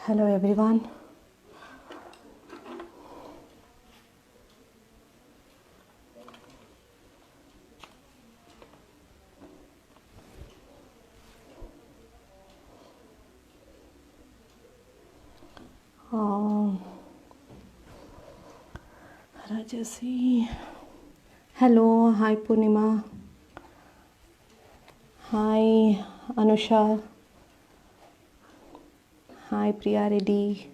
Hello everyone. Rajasi. Hello, hi Purnima. Hi Anusha. Hi Priya Reddy.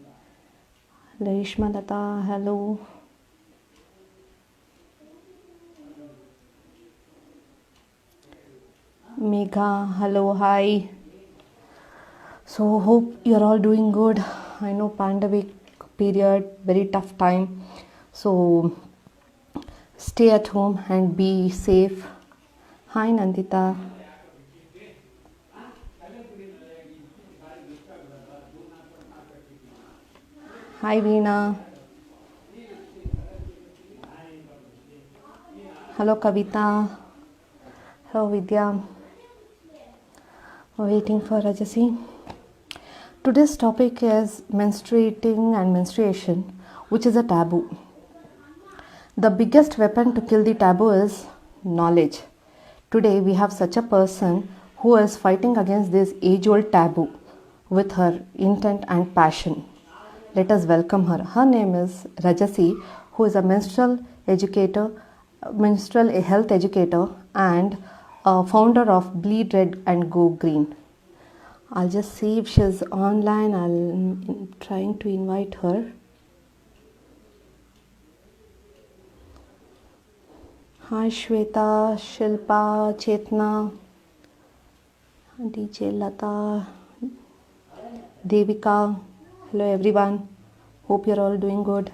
Larishma Lata. Hello. Megha. Hello. Hi. So hope you're all doing good. I know pandemic period, very tough time. So stay at home and be safe. Hi Nandita. Hi Veena. Hello Kavita. Hello Vidya. Waiting for Rajasi. Today's topic is menstruating and menstruation, which is a taboo. The biggest weapon to kill the taboo is knowledge. Today we have such a person who is fighting against this age-old taboo with her intent and passion. Let us welcome her. Her name is Rajasi, who is a menstrual health educator and founder of Bleed Red and Go Green. I'll just see if she's online. I'm trying to invite her. Hi Shweta, Shilpa, Chetna, DJ Lata, Devika. Hello everyone. Hope you're all doing good.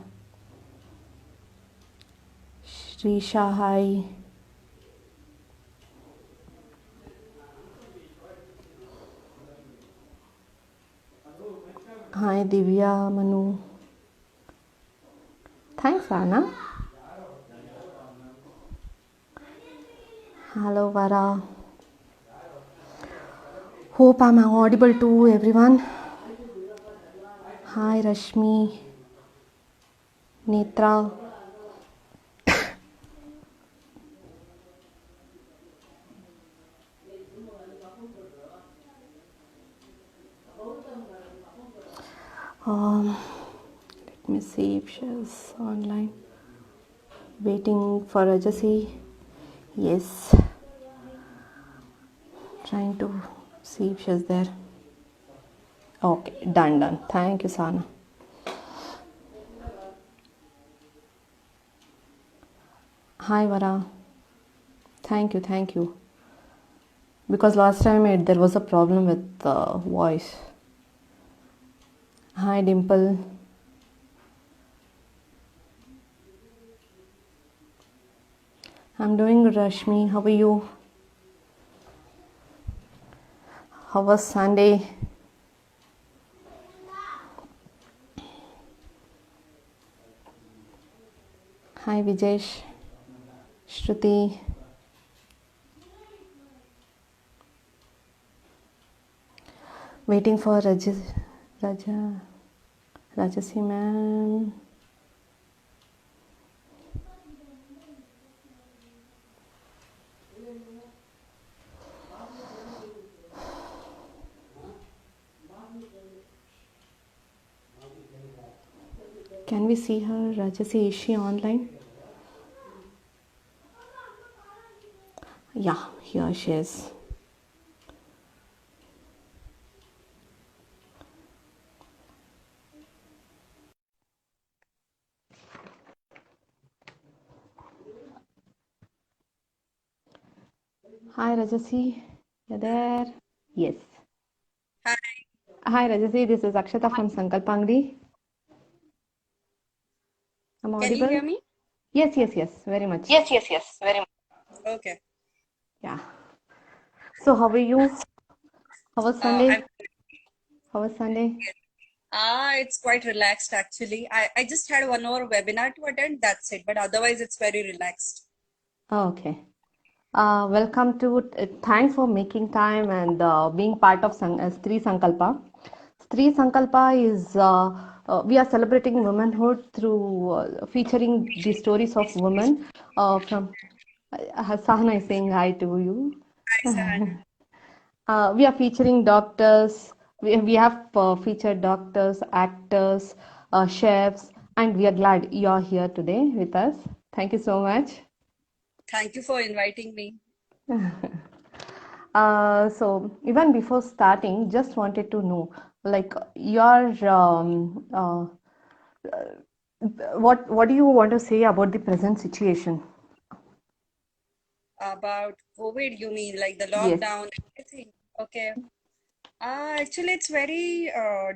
Shrisha, hi. Hi Divya, Manu. Thanks Anna. Hello Vara. Hope I'm audible to everyone. Hi Rashmi, Netra. Let me see if she's online. Waiting for Rajasi. Yes. Trying to see if she's there. Okay, done. Thank you, Sana. Hi, Vara. Thank you. Because last time there was a problem with the voice. Hi, Dimple. I'm doing good, Rashmi. How are you? How was Sunday? Hi, Vijesh. Shruti. Waiting for Rajasi ma'am. Can we see her? Rajasi, is she online? Yeah, here she is. Hi, Rajasi. You there? Yes. Hi, Rajasi. This is Akshata from Sankalpangdi. I'm audible? Can you hear me? Yes. Very much. Yes, very much. Okay. Yeah. So, how are you? How was Sunday? It's quite relaxed actually. I just had 1 hour webinar to attend, that's it. But otherwise, it's very relaxed. Oh, okay. Welcome to, thanks for making time and being part of Stri Sankalpa. Stree Sankalpa is we are celebrating womanhood through featuring the stories of women from Sahana is saying hi to you. Hi, San. We are featuring doctors. We have featured doctors, actors, chefs, and we are glad you are here today with us. Thank you so much. Thank you for inviting me. So even before starting, just wanted to know, like your what do you want to say about the present situation? About COVID, you mean like the Yes, lockdown and everything? Okay. Actually, it's very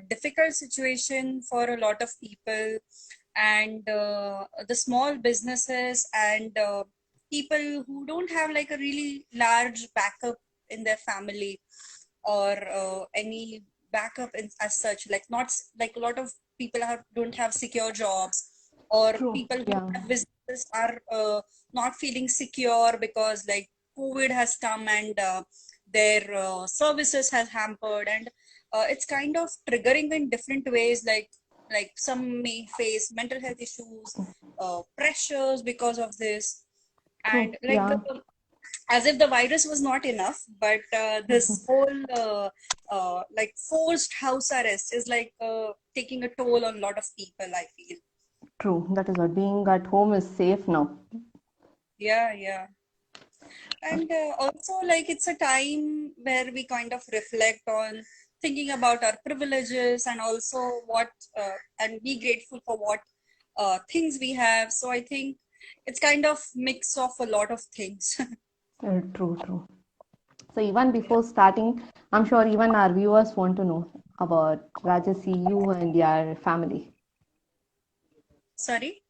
difficult situation for a lot of people, and the small businesses and people who don't have like a really large backup in their family or any backup as such. Like not like a lot of people don't have secure jobs, or true. people who Yeah, have businesses are not feeling secure because like COVID has come and their services has hampered, and it's kind of triggering in different ways. Like some may face mental health issues, pressures because of this, true. and like Yeah. the as if the virus was not enough, but this whole like forced house arrest is like taking a toll on a lot of people, I feel. True. That is what being at home is safe now. Yeah, yeah. And also, like, it's a time where we kind of reflect on thinking about our privileges and also what, and be grateful for what things we have. So I think it's kind of mix of a lot of things. True, true. So even before starting, I'm sure even our viewers want to know about Rajasi, you and your family. Sorry?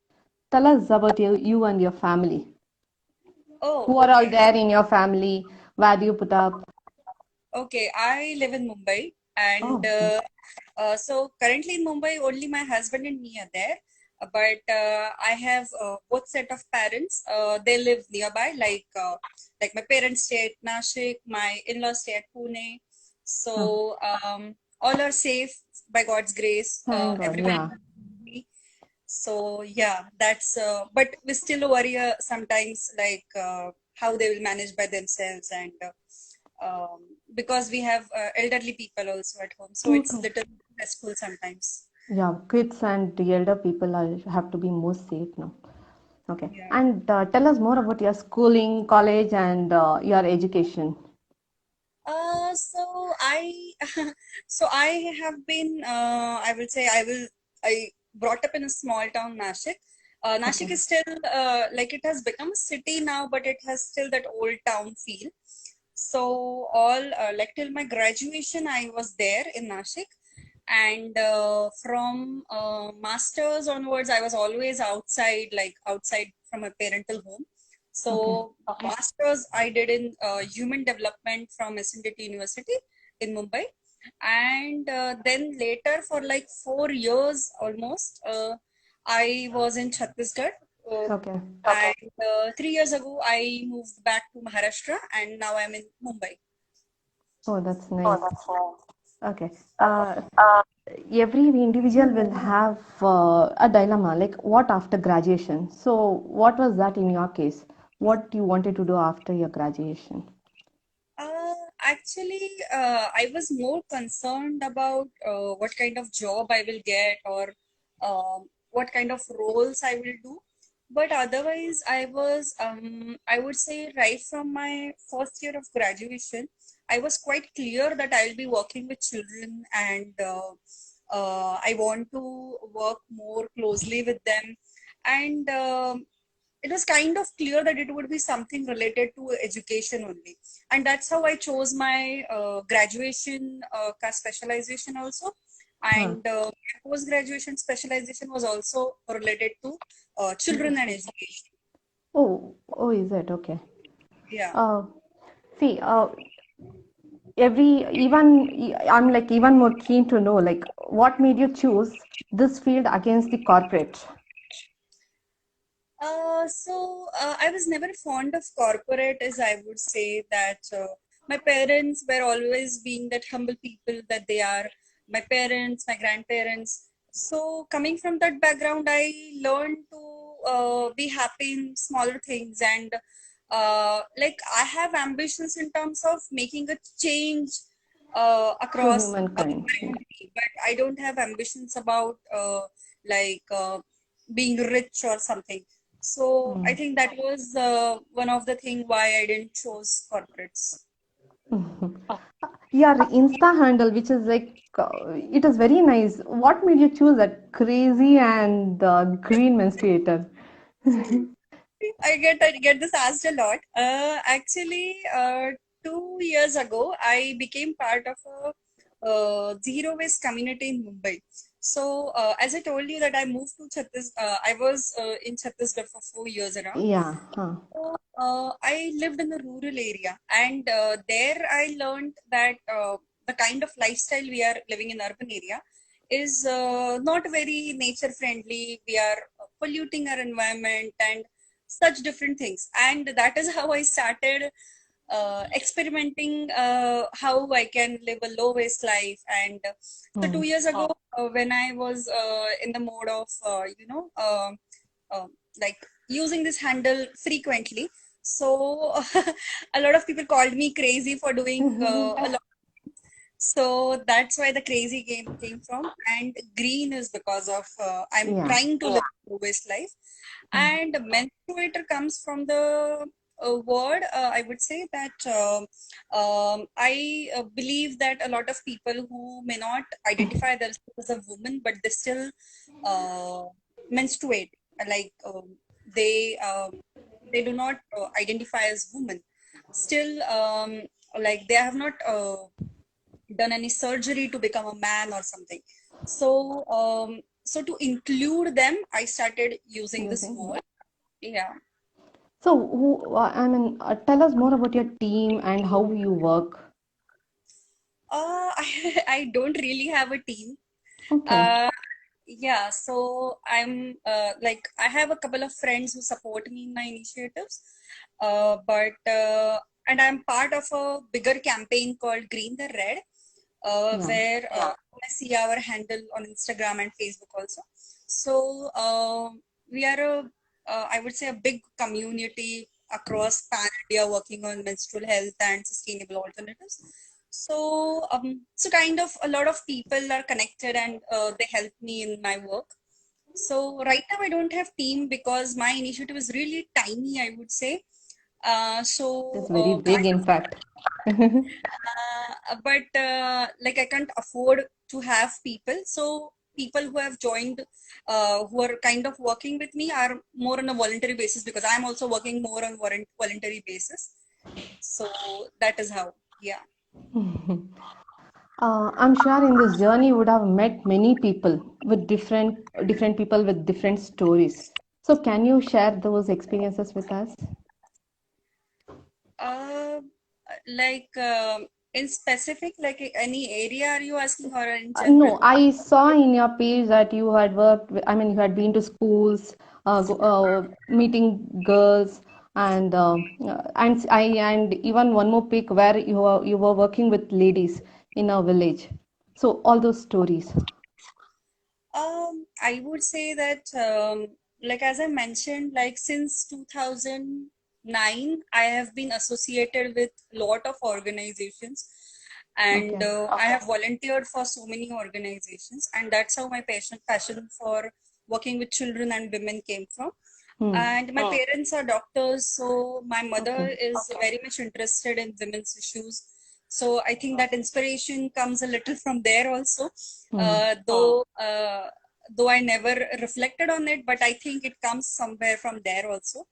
Tell us about you and your family. Oh, Who are all okay. there in your family? Where do you put up? Okay, I live in Mumbai, and Oh, okay. so currently in Mumbai, only my husband and me are there. But I have both set of parents. They live nearby, like my parents stay at Nashik, my in-laws stay at Pune. Oh, So all are safe by God's grace. thank God. Everyone Yeah, is healthy. So yeah, that's. But we still worry sometimes, like how they will manage by themselves, and because we have elderly people also at home, so true, it's true. little stressful sometimes. Yeah, kids and the elder people have to be more safe now. Okay. Yeah. And tell us more about your schooling, college, and your education. So I, so I have been, I will say I brought up in a small town, Nashik. Nashik Okay. is still, like it has become a city now, but it has still that old town feel. So like till my graduation, I was there in Nashik, and from masters onwards, I was always outside, like outside from my parental home. Okay. So masters I did in human development from SNDT University in Mumbai, and then later for like 4 years almost, I was in Chhattisgarh. Okay. And 3 years ago, I moved back to Maharashtra, and now I'm in Mumbai. Oh, that's nice. Okay. Every individual will have a dilemma, like what after graduation. So, what was that in your case? What you wanted to do after your graduation? Actually, I was more concerned about what kind of job I will get, or what kind of roles I will do. But otherwise, I would say right from my first year of graduation, I was quite clear that I'll be working with children, and I want to work more closely with them. And it was kind of clear that it would be something related to education only, and that's how I chose my graduation specialization also, Huh. and post graduation specialization was also related to children and education. Oh, oh, is it okay? Yeah. Uh, See, I'm like even more keen to know, like, what made you choose this field against the corporate? I was never fond of corporate, as I would say that my parents were always being that humble people that they are. my parents, my grandparents. So coming from that background, I learned to be happy in smaller things, and like I have ambitions in terms of making a change To across humankind. around me, but I don't have ambitions about like being rich or something. So I think that was one of the thing why I didn't choose corporates. Your Insta handle, which is like, it is very nice. What made you choose that crazy and green menstruator? I get this asked a lot. Actually, 2 years ago, I became part of a zero waste community in Mumbai. So, as I told you that I moved to I was in Chhattisgarh for 4 years around. Yeah. Huh. So, I lived in a rural area, and there I learned that the kind of lifestyle we are living in urban area is not very nature friendly. We are polluting our environment and such different things. And that is how I started experimenting how I can live a low waste life. And so Hmm. 2 years ago, when I was in the mode of, uh, like using this handle frequently, so a lot of people called me crazy for doing a lot. So that's why the crazy game came from. And green is because of I'm Yeah. trying to live a low waste life. Hmm. And menstruator comes from the word, I would say that I believe that a lot of people who may not identify themselves as a woman, but they still uh, menstruate, like they do not identify as women. Still, like they have not done any surgery to become a man or something. So, so to include them, I started using this Using. word. Yeah. So, I mean, tell us more about your team and how you work. I don't really have a team. Okay. Uh, yeah, so like I have a couple of friends who support me in my initiatives, but and I'm part of a bigger campaign called Green the Red, Yeah. where I see our handle on Instagram and Facebook also. So we are I would say, a big community across Pan India working on menstrual health and sustainable alternatives. So, so kind of a lot of people are connected, and they help me in my work. So right now I don't have team because my initiative is really tiny, I would say. It's So very big, in fact. but like I can't afford to have people. So people who have joined, who are kind of working with me, are more on a voluntary basis, because I'm also working more on voluntary basis. So that is how, yeah. I'm sure in this journey you would have met many people with different people with different stories. So can you share those experiences with us? Uh, like in specific, like any area are you asking, or in No, general? I saw in your page that you had worked with, I mean, you had been to schools, meeting girls, and even one more pic where you were working with ladies in a village. So all those stories. I would say that, like as I mentioned, like since 2009, I have been associated with lot of organizations, and Okay. I have volunteered for so many organizations, and that's how my passion for working with children and women came from. Hmm. And my parents are doctors, so my mother Okay. is very much interested in women's issues. So I think that inspiration comes a little from there also. Hmm. Though I never reflected on it, but I think it comes somewhere from there also.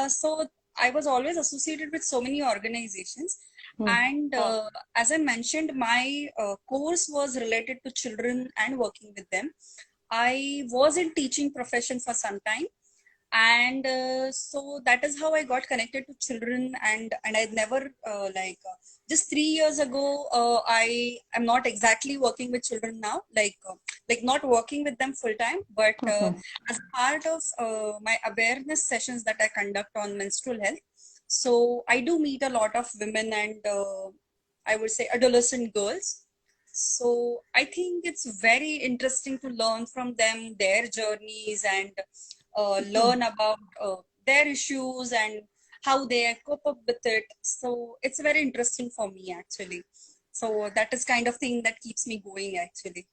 So I was always associated with so many organizations, Hmm. and as I mentioned, my course was related to children and working with them. I was in teaching profession for some time, and so that is how I got connected to children. And I never just 3 years ago, I am not exactly working with children now, like not working with them full time, but Okay. as part of my awareness sessions that I conduct on menstrual health. So I do meet a lot of women and I would say adolescent girls. So I think it's very interesting to learn from them, their journeys, and learn about their issues and how they cope up with it. So it's very interesting for me actually. So that is kind of thing that keeps me going actually.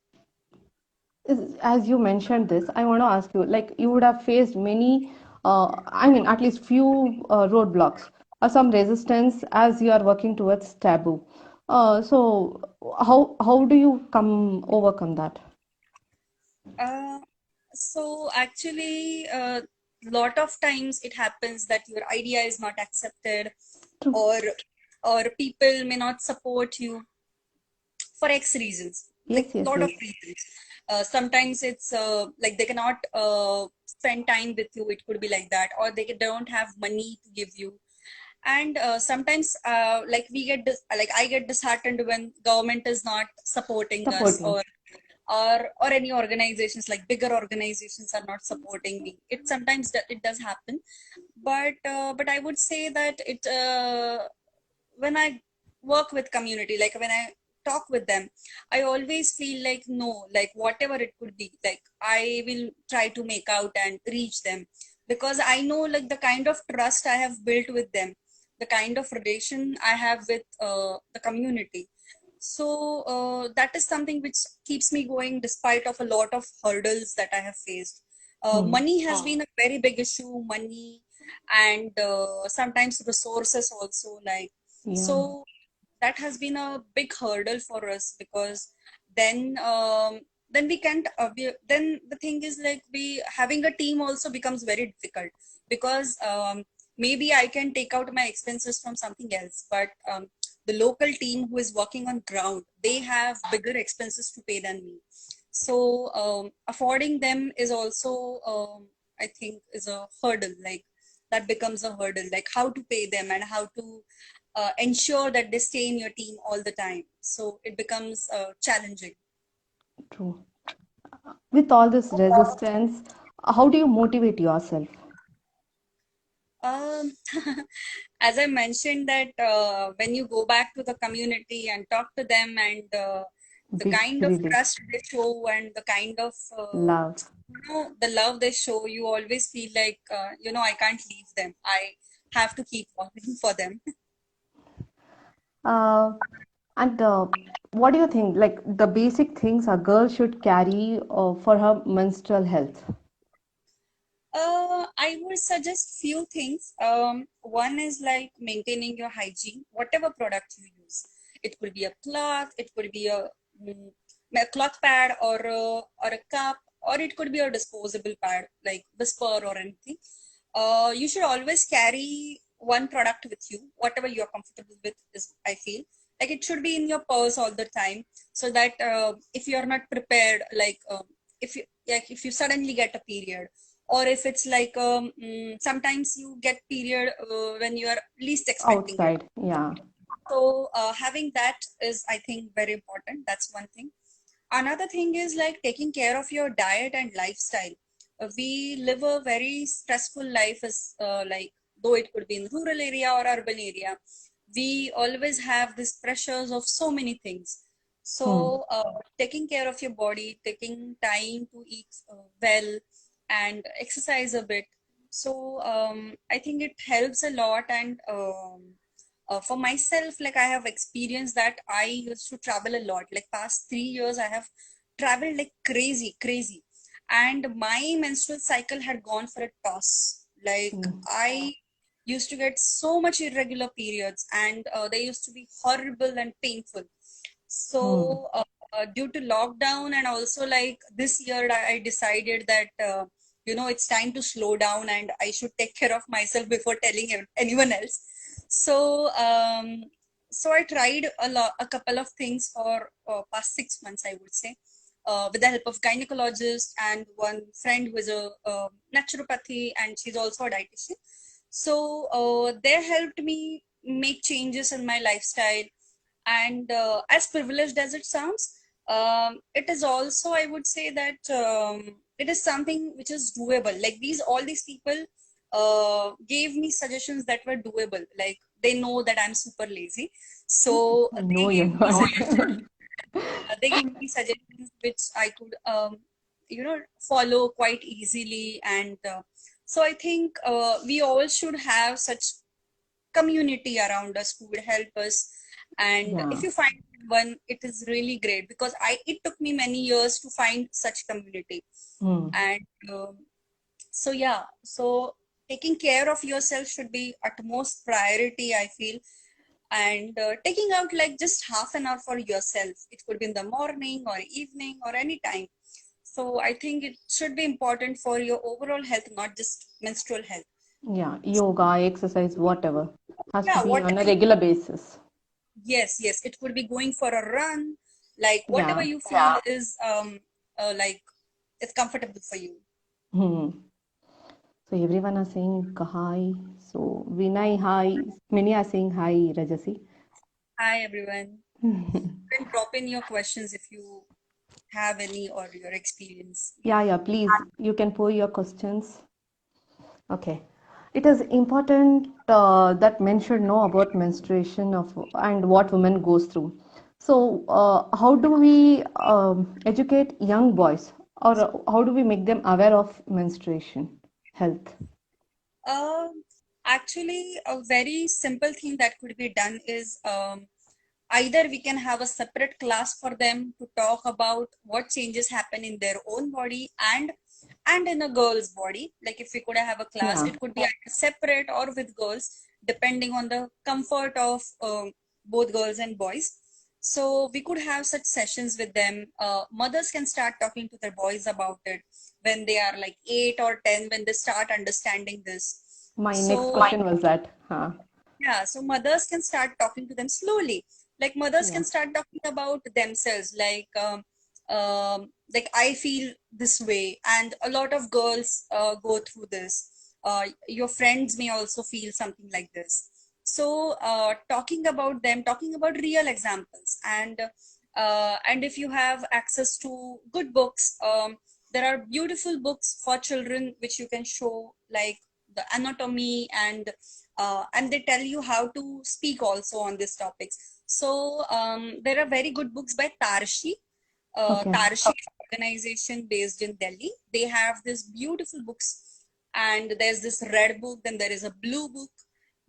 As you mentioned this, I want to ask you, like you would have faced many, I mean, at least few roadblocks or some resistance as you are working towards taboo. So how do you come overcome that? Uh, so actually, lot of times it happens that your idea is not accepted, True. or people may not support you for X reasons, like Yes, yes, lot of yes. reasons. Sometimes it's like they cannot spend time with you. It could be like that, or they don't have money to give you. And sometimes like like I get disheartened when government is not supporting us, Supporting. or any organizations, like bigger organizations are not supporting me. It sometimes it does happen, but I would say that it when I work with community, like when I talk with them, I always feel like no, like whatever it could be, like I will try to make out and reach them, because I know like the kind of trust I have built with them, the kind of relation I have with the community. So that is something which keeps me going despite of a lot of hurdles that I have faced. Hmm. Money has been a very big issue, money, and sometimes resources also, like, Yeah. so that has been a big hurdle for us, because then then we can't then the thing is like we having a team also becomes very difficult, because maybe I can take out my expenses from something else, but the local team who is working on ground, they have bigger expenses to pay than me. So affording them is also I think is a hurdle, like that becomes a hurdle, like how to pay them and how to ensure that they stay in your team all the time. So it becomes challenging. True. With all this resistance, how do you motivate yourself? Um, as I mentioned that when you go back to the community and talk to them, and the kind of Really trust they show, and the kind of love. the love they show, you always feel like I can't leave them. I have to keep working for them. Uh, and what do you think? Like the basic things a girl should carry for her menstrual health? I would suggest few things. One is like maintaining your hygiene, whatever product you use. It could be a cloth, it could be mm, a cloth pad, or a cup, or it could be a disposable pad like Whisper or anything. You should always carry one product with you, whatever you're comfortable with. Is I feel like it should be in your purse all the time, so that if you're not prepared, if you suddenly get a period, or if it's like sometimes you get period when you are least expecting it. Outside, yeah. So having that is, I think, very important. That's one thing. Another thing is like taking care of your diet and lifestyle. We live a very stressful life, as like though it could be in rural area or urban area, we always have these pressures of so many things. Hmm. So taking care of your body, taking time to eat well, and exercise a bit. So I think it helps a lot. And for myself, like I have experienced that I used to travel a lot. Like past 3 years, I have traveled like crazy, crazy. And my menstrual cycle had gone for a toss. Like Hmm. I used to get so much irregular periods, and they used to be horrible and painful. Hmm. So due to lockdown, and also like this year, I decided that it's time to slow down, and I should take care of myself before telling anyone else. So so I tried a couple of things for past 6 months, I would say, with the help of gynecologist and one friend who is a naturopathy, and she's also a dietitian. So they helped me make changes in my lifestyle. And as privileged as it sounds, it is also, I would say that it is something which is doable. Like all these people gave me suggestions that were doable. Like they know that I'm super lazy, so No, they you're gave me not. They give me suggestions which I could follow quite easily, and so I think we all should have such community around us who would help us. And Yeah. if you find one, it is really great, because it took me many years to find such community. Hmm. And so yeah, so taking care of yourself should be utmost priority, I feel. And taking out like just half an hour for yourself, it could be in the morning or evening or any time. So I think it should be important for your overall health, not just menstrual health. Yeah, yoga, exercise, whatever has to Yeah, be on whatever a regular basis. yes, it could be going for a run, like whatever Yeah. you feel is like it's comfortable for you. Hmm. So everyone are saying hi. So Vinay, hi. Many are saying hi, Rajasi. Hi everyone. You can drop in your questions if you have any, or your experience. Yeah, please, you can pour your questions. Okay. It is important that men should know about menstruation and what women goes through. So, how do we educate young boys, or how do we make them aware of menstruation health? Um, Actually, a very simple thing that could be done is either we can have a separate class for them to talk about what changes happen in their own body and in a girl's body. Like if we could have a class, Yeah. it could be either separate or with girls, depending on the comfort of both girls and boys. So we could have such sessions with them. Mothers can start talking to their boys about it when they are like 8 or 10, when they start understanding this. My next So question was that. Huh? yeah, so mothers can start talking to them slowly. Like mothers Yeah. can start talking about themselves, like I feel this way, and a lot of girls go through this. Your friends may also feel something like this. So talking about them, talking about real examples, and if you have access to good books, there are beautiful books for children which you can show, like the anatomy, and they tell you how to speak also on these topics. So there are very good books by Tarshi. Okay. Tarshi is an organization based in Delhi. They have these beautiful books, and there's this red book, then there is a blue book,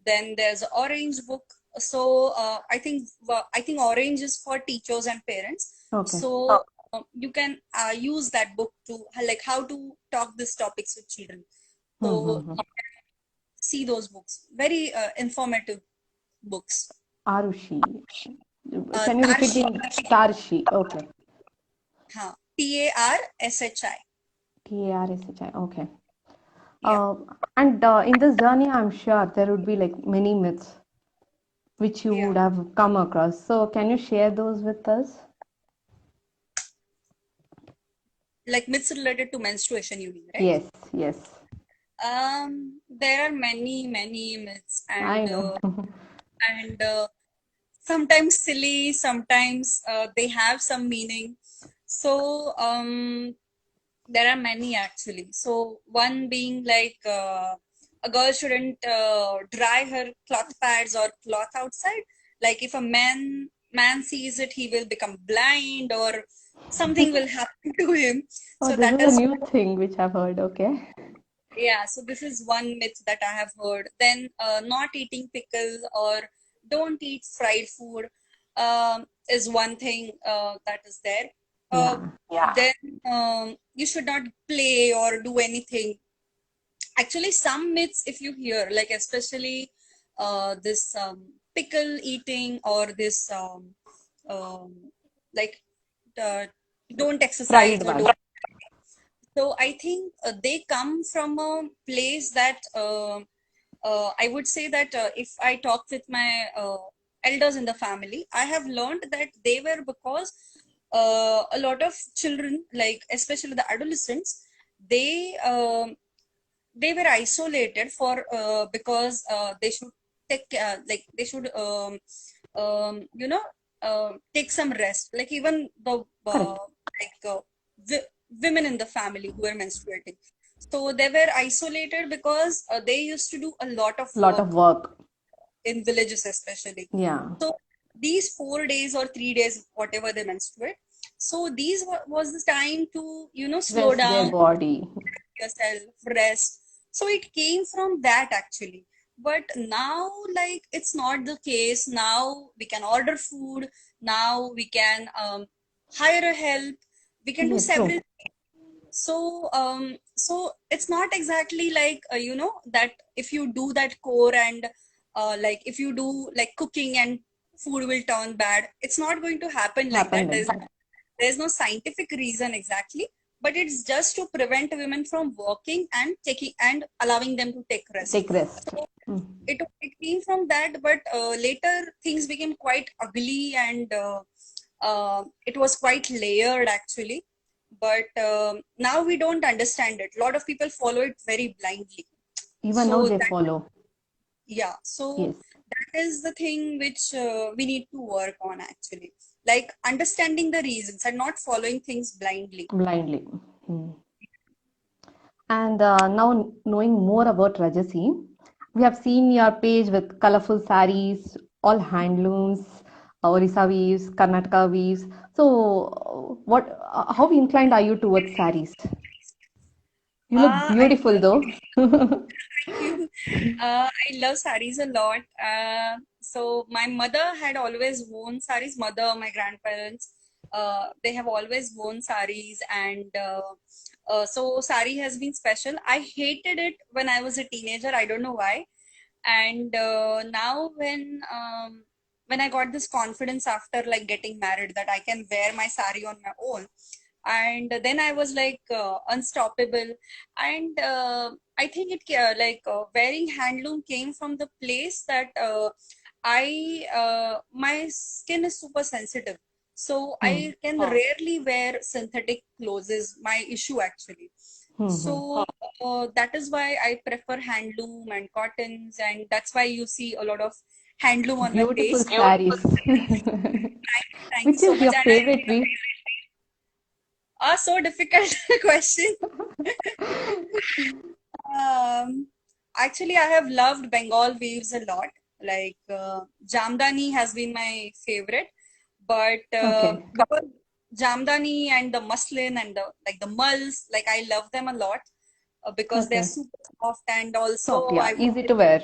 then there's an orange book. So I think orange is for teachers and parents. Okay. So you can use that book to like how to talk these topics with children. So Mm-hmm. see those books. Very informative books. Arushi. Can you repeat Tarshi, the Tarshi? Okay. Tarshi. Tarshi. Okay. Yeah, Uh, and in this journey, I'm sure there would be like many myths which you yeah. would have come across. So, can you share those with us? Like myths related to menstruation, you mean, right? Yes, yes. There are many myths, I and know. sometimes silly, sometimes they have some meaning. So there are many actually. So one being like a girl shouldn't dry her cloth pads or cloth outside. Like if a man sees it, he will become blind, or something will happen to him. Oh, So this that is a is, new thing which I've heard. Okay. yeah, so this is one myth that I have heard. Then not eating pickle or don't eat fried food is one thing that is there. Yeah. Then you should not play or do anything. Actually, some myths, if you hear, like especially this pickle eating, or this like uh, don't exercise Fried or one. don't. So I think they come from a place that I would say that if I talk with my elders in the family, I have learned that they were because a lot of children, like especially the adolescents, they they were isolated for because they should take like they should take some rest. Like even the Correct. like women in the family who were menstruating, so they were isolated because they used to do a lot of Lot of work work. in villages especially. Yeah. So these 4 days or 3 days, whatever they menstruate, so these was the time to, slow Rest their down body. yourself, rest. So it came from that actually. But now, like, it's not the case. Now we can order food. Now we can hire a help. We can do Yes, true. several. So it's not exactly like, that if you do that core and like if you do like cooking and food will turn bad. It's not going to happen like Happen that. like that. There's no scientific reason exactly, but it's just to prevent women from working and taking and allowing them to take rest. Take rest. So it came from that, but later things became quite ugly and it was quite layered actually. But now we don't understand it. A lot of people follow it very blindly. Even now So they that, follow. yeah, so Yes, that is the thing which we need to work on actually. Like understanding the reasons and not following things blindly. blindly. And now knowing more about Rajasi, we have seen your page with colorful saris, all handlooms, Orissa weaves, Karnataka weaves. So, how inclined are you towards saris? You look I beautiful though. Thank you. I love saris a lot. So my mother had always worn saris. Mother, my grandparents, they have always worn saris, and so sari has been special. I hated it when I was a teenager. I don't know why. And now when I got this confidence after like getting married that I can wear my sari on my own, and then I was like unstoppable. And I think it wearing handloom came from the place that I my skin is super sensitive, so I can rarely wear synthetic clothes is my issue actually. So that is why I prefer handloom and cottons, and that's why you see a lot of handloom on my Beautiful page. saris. Thank you Which so is much. your And favorite weave? so difficult question. Um, Actually, I have loved Bengal weaves a lot. Like Jamdani has been my favorite, but Okay. because Jamdani and the muslin and the mulls, like I love them a lot because they're Okay. super soft and Soft, also yeah. Easy to wear.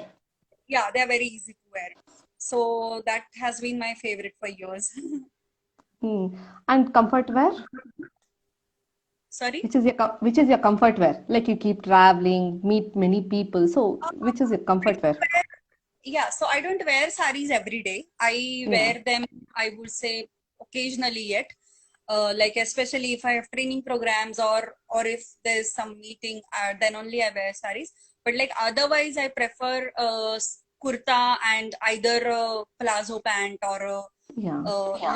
yeah, they're very easy to wear. So that has been my favorite for years. And comfort wear? Sorry. Which is your comfort wear? Like you keep traveling, meet many people. So which is your comfort wear? Yeah, so I don't wear saris every day. I Yeah. wear them, I would say, occasionally yet. Like especially if I have training programs or if there's some meeting, then only I wear saris. But like otherwise, I prefer kurta and either a palazzo pant or a Yeah.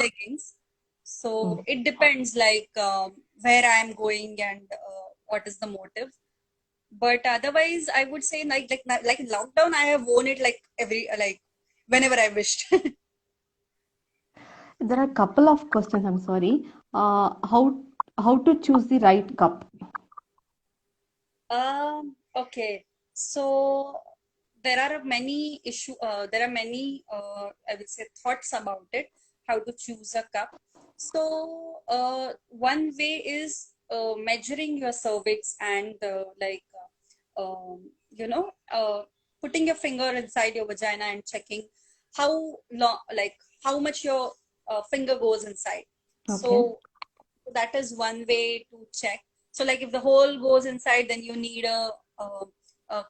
leggings. Hmm. So it depends like where I am going and what is the motive. But otherwise, I would say like in lockdown, I have worn it like whenever I wished. There are a couple of questions, I'm sorry. How to choose the right cup? Okay. So there are many there are many I would say thoughts about it, how to choose a cup. So one way is measuring your cervix and putting your finger inside your vagina and checking how long, like how much your finger goes inside. Okay. So that is one way to check. So like if the hole goes inside, then you need a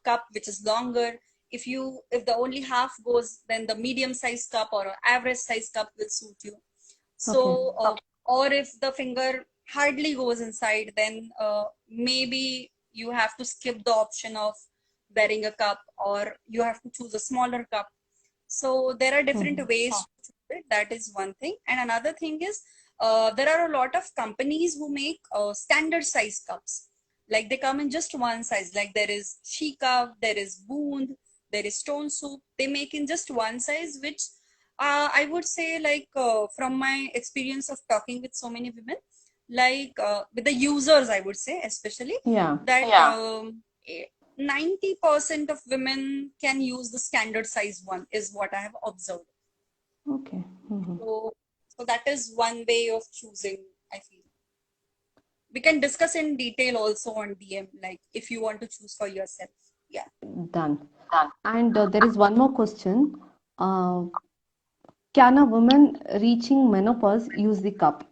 cup which is longer. If the only half goes, then the medium size cup or an average size cup will suit you. Okay. So or if the finger hardly goes inside, then maybe you have to skip the option of wearing a cup, or you have to choose a smaller cup. So there are different ways to choose it. That is one thing. And another thing is there are a lot of companies who make standard size cups. Like they come in just one size. Like there is She cup, there is Boond, there is Stone Soup. They make in just one size, which I would say, like from my experience of talking with so many women, like with the users, I would say, especially Yeah. that 90% of women can use the standard size one, is what I have observed. Okay. Mhm. So that is one way of choosing, I feel. We can discuss in detail also on DM, like if you want to choose for yourself. Yeah. Done. And there is one more question. Uh, can a woman reaching menopause use the cup?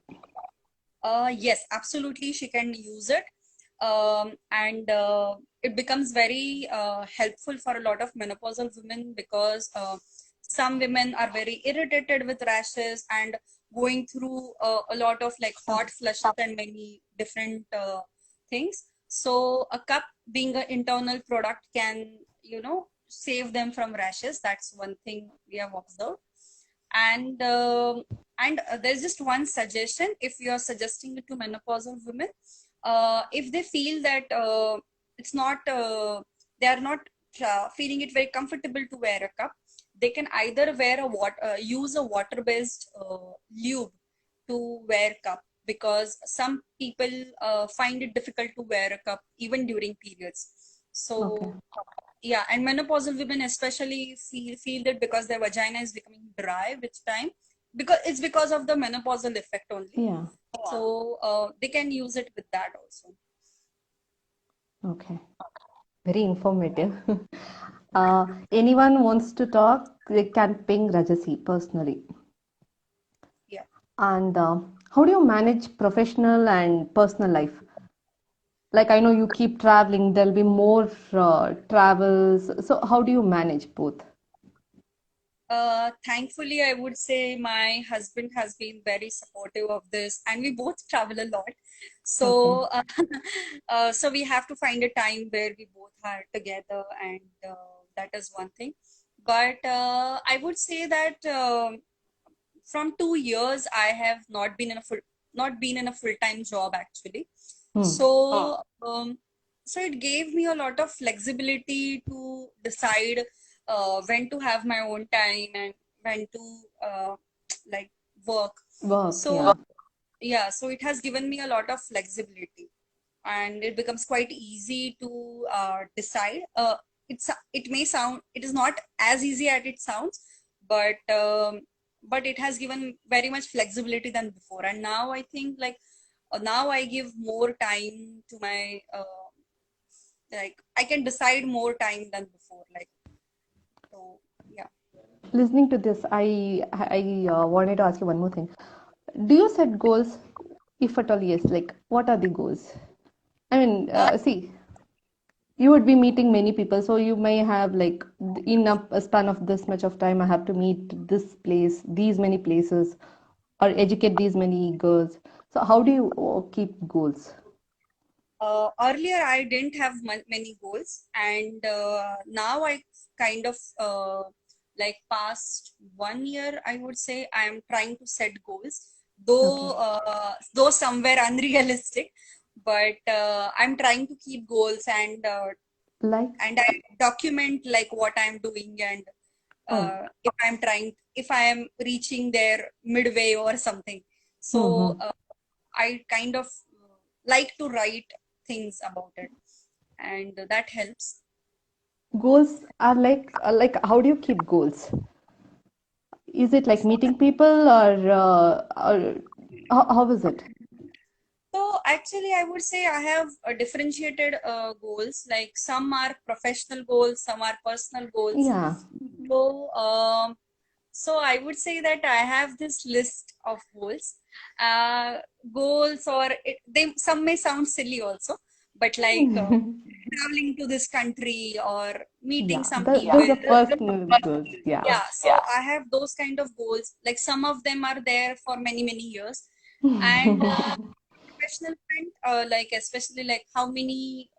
Yes, absolutely. She can use it. And it becomes very helpful for a lot of menopausal women because some women are very irritated with rashes and going through a lot of like hot flushes and many different things. So a cup being an internal product can, save them from rashes. That's one thing we have observed. And there's just one suggestion. If you're suggesting it to menopausal women, if they feel that it's not they are not feeling it very comfortable to wear a cup, they can either use a water based lube to wear cup, because some people find it difficult to wear a cup even during periods. Okay. So yeah, and menopausal women especially feel that because their vagina is becoming dry with time, because it's because of the menopausal effect only. Yeah. So they can use it with that also. Okay. Very informative. Anyone wants to talk, they can ping Rajasi personally. Yeah. And how do you manage professional and personal life? Like, I know you keep traveling, there'll be more travels. So, how do you manage both? Thankfully, I would say my husband has been very supportive of this, and we both travel a lot. Okay. So, so we have to find a time where we both are together, and that is one thing. But I would say that from 2 years, I have not been in a full-time job actually. Hmm. So, so it gave me a lot of flexibility to decide when to have my own time and when to like work. Work, So yeah. yeah, so it has given me a lot of flexibility, and it becomes quite easy to decide. It is not as easy as it sounds, but it has given very much flexibility than before. And now I think like now I give more time to my like I can decide more time than before. Like so, yeah. Listening to this, I wanted to ask you one more thing. Do you set goals? If at all, yes. Like, what are the goals? I mean, Uh, see, you would be meeting many people, so you may have like in a span of this much of time, I have to meet this place, these many places, or educate these many girls. So, how do you keep goals? Earlier I didn't have many goals, and now I kind of like past 1 year I would say I am trying to set goals, Okay. though somewhere unrealistic, but I'm trying to keep goals, Like, and I document like what I'm doing, and oh, if I am reaching there midway or something. So mm-hmm. I kind of like to write things about it, and that helps. Goals are like how do you keep goals? Is it like meeting people or how is it? So actually, I would say I have differentiated goals. Like some are professional goals, some are personal goals. Yeah. So, so I would say that I have this list of goals. Uh, Goals, or they some may sound silly also, but like traveling to this country or meeting Yeah, some those people. are personal goals. Yeah. Yeah, so I have those kind of goals. Like some of them are there for many many years, and professional front, like especially like how many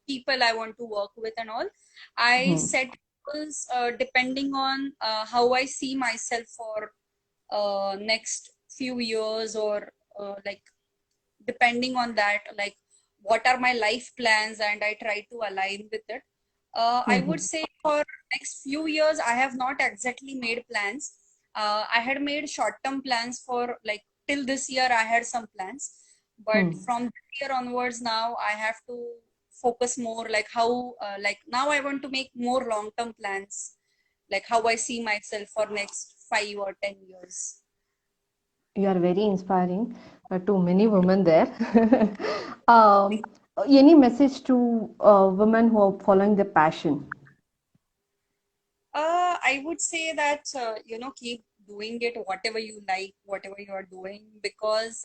people I want to work with and all. I Hmm. set goals depending on how I see myself for next few years, or like depending on that, like what are my life plans, and I try to align with it. I would Mhm. say for next few years, I have not exactly made plans. I had made short-term plans for like till this year. I had some plans, but Hmm. from this year onwards, now I have to focus more. Like how, like now I want to make more long-term plans, like how I see myself for next 5 or 10 years. You are very inspiring to many women there. um, any message to women who are following their passion? I would say that keep doing it, whatever you like, whatever you are doing, because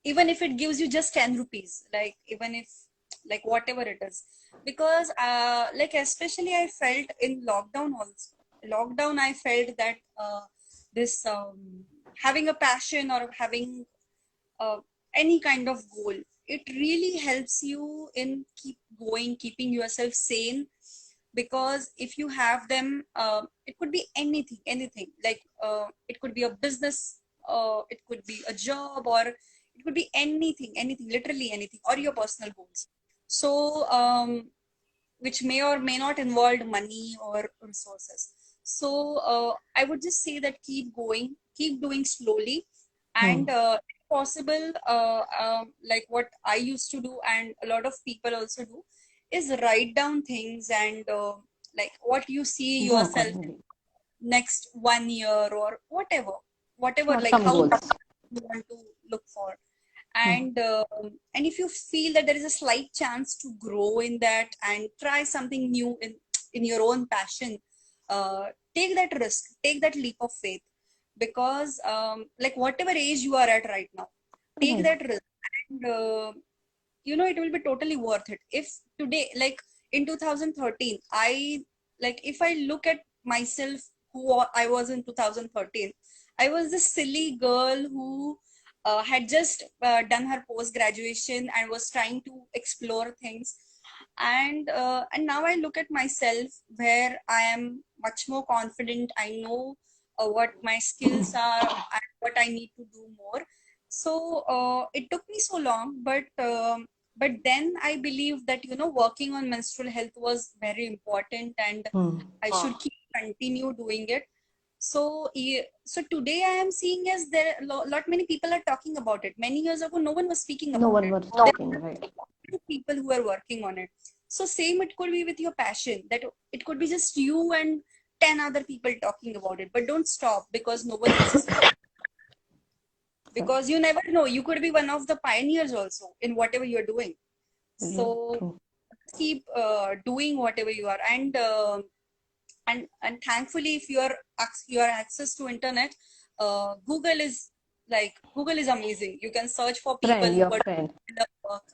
even if it gives you just 10 rupees, like even if like whatever it is, because like especially I felt in lockdown also. Lockdown, I felt that this having a passion or having uh, any kind of goal, it really helps you in keep going, keeping yourself sane. Because if you have them, it could be anything, like it could be a business, it could be a job, or it could be anything, literally anything, or your personal goals. So which may or may not involve money or resources. So I would just say that keep going, keep doing slowly, and if possible, like what I used to do, and a lot of people also do, is write down things, and like what you see Go yourself accordingly. next 1 year or whatever, Short like term how goals. you want to look for. Hmm. And if you feel that there is a slight chance to grow in that and try something new in your own passion, take that risk, take that leap of faith. Because like whatever age you are at right now, take Right. that risk, and it will be totally worth it. If today, like in 2013, I, like if I look at myself, who I was in 2013, I was this silly girl who had just done her post graduation and was trying to explore things. And now I look at myself where I am much more confident. I know what my skills are and what I need to do more. So it took me so long, but then I believe that working on menstrual health was very important, and Hmm. I should keep continue doing it. So so today I am seeing as there lot many people are talking about it. Many years ago, no one was speaking No about one it. was There talking, right? are people who are working on it. So same, it could be with your passion, that it could be just you and 10 other people talking about it. But don't stop because no one else is talking. Right. Because you never know, you could be one of the pioneers also in whatever you're doing. Yeah, So true. keep doing whatever you are. And thankfully, if your access to internet, Google is amazing. You can search for people Friend, who your are friend. doing the work,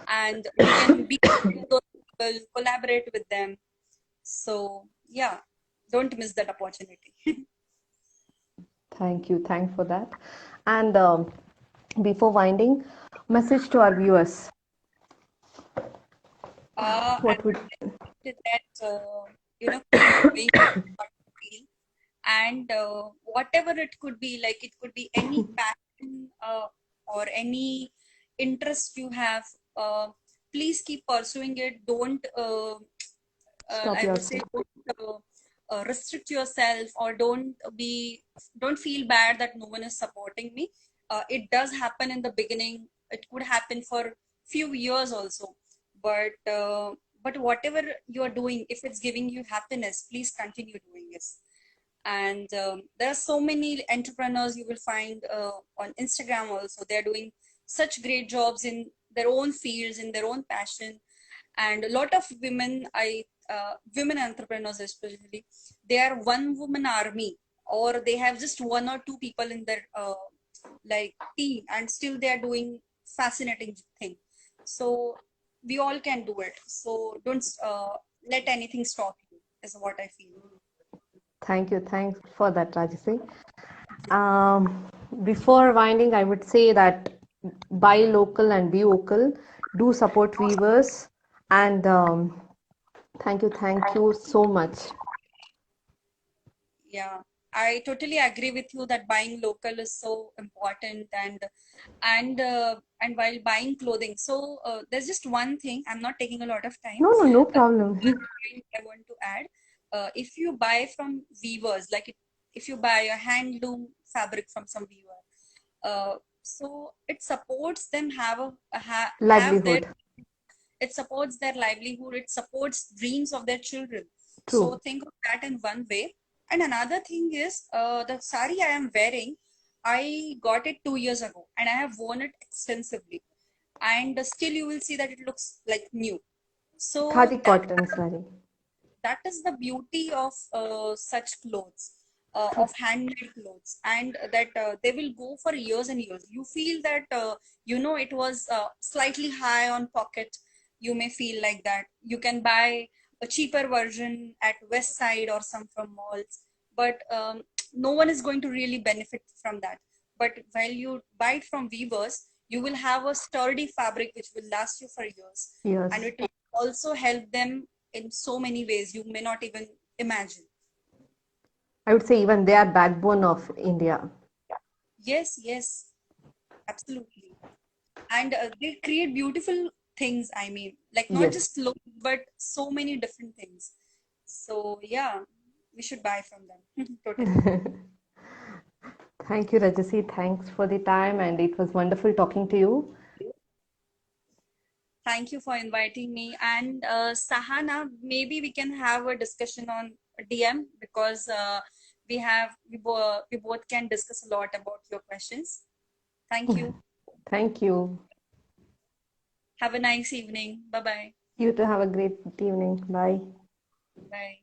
and you can be with those people, collaborate with them. So yeah, don't miss that opportunity. Thank you. Thanks for that. And before winding, message to our viewers. I What would would say that keep doing what you feel, and whatever it could be, like it could be any passion or any interest you have. Please keep pursuing it. Don't stop I would say yourself? don't restrict yourself, or don't feel bad that no one is supporting me. It does happen in the beginning. It could happen for few years also, but whatever you are doing, if it's giving you happiness, please continue doing this. And there are so many entrepreneurs you will find on Instagram also. They're doing such great jobs in their own fields, in their own passion. And a lot of women entrepreneurs especially, they are one woman army, or they have just one or two people in their like team, and still they are doing fascinating thing. So we all can do it. So don't let anything stop you, is what I feel. Thank you. Thanks for that, Rajasi. Before winding, I would say that buy local and be vocal. Do support weavers. And thank you so much. Yeah, I totally agree with you that buying local is so important. And while buying clothing, so there's just one thing, I'm not taking a lot of time. No, no, no uh, problem. one point I want to add. If you buy from weavers, like if you buy a handloom fabric from some weaver, so it supports them have their, Livelihood. it supports their livelihood, it supports dreams of their children. So True. think of that in one way. And another thing is, the sari I am wearing, I got it 2 years ago and I have worn it extensively. And still you will see that it looks like new. So Khadi cotton saree. that is the beauty of such clothes, of handmade clothes, and that they will go for years and years. You feel that, it was slightly high on pocket. You may feel like that. You can buy a cheaper version at West Side or some from malls, but no one is going to really benefit from that. But while you buy it from weavers, you will have a sturdy fabric which will last you for years, and Yes. it will also help them in so many ways you may not even imagine. I would say even they are backbone of India. Yes, yes, absolutely. And they create beautiful things, I mean, like not Yes. just clothes, but so many different things. So, yeah, we should buy from them. Totally. Thank you, Rajasi. Thanks for the time, and it was wonderful talking to you. Thank you for inviting me. And Sahana, maybe we can have a discussion on DM, because we both can discuss a lot about your questions. Thank you. Thank you. Have a nice evening. Bye bye. You too have a great evening. Bye. Bye.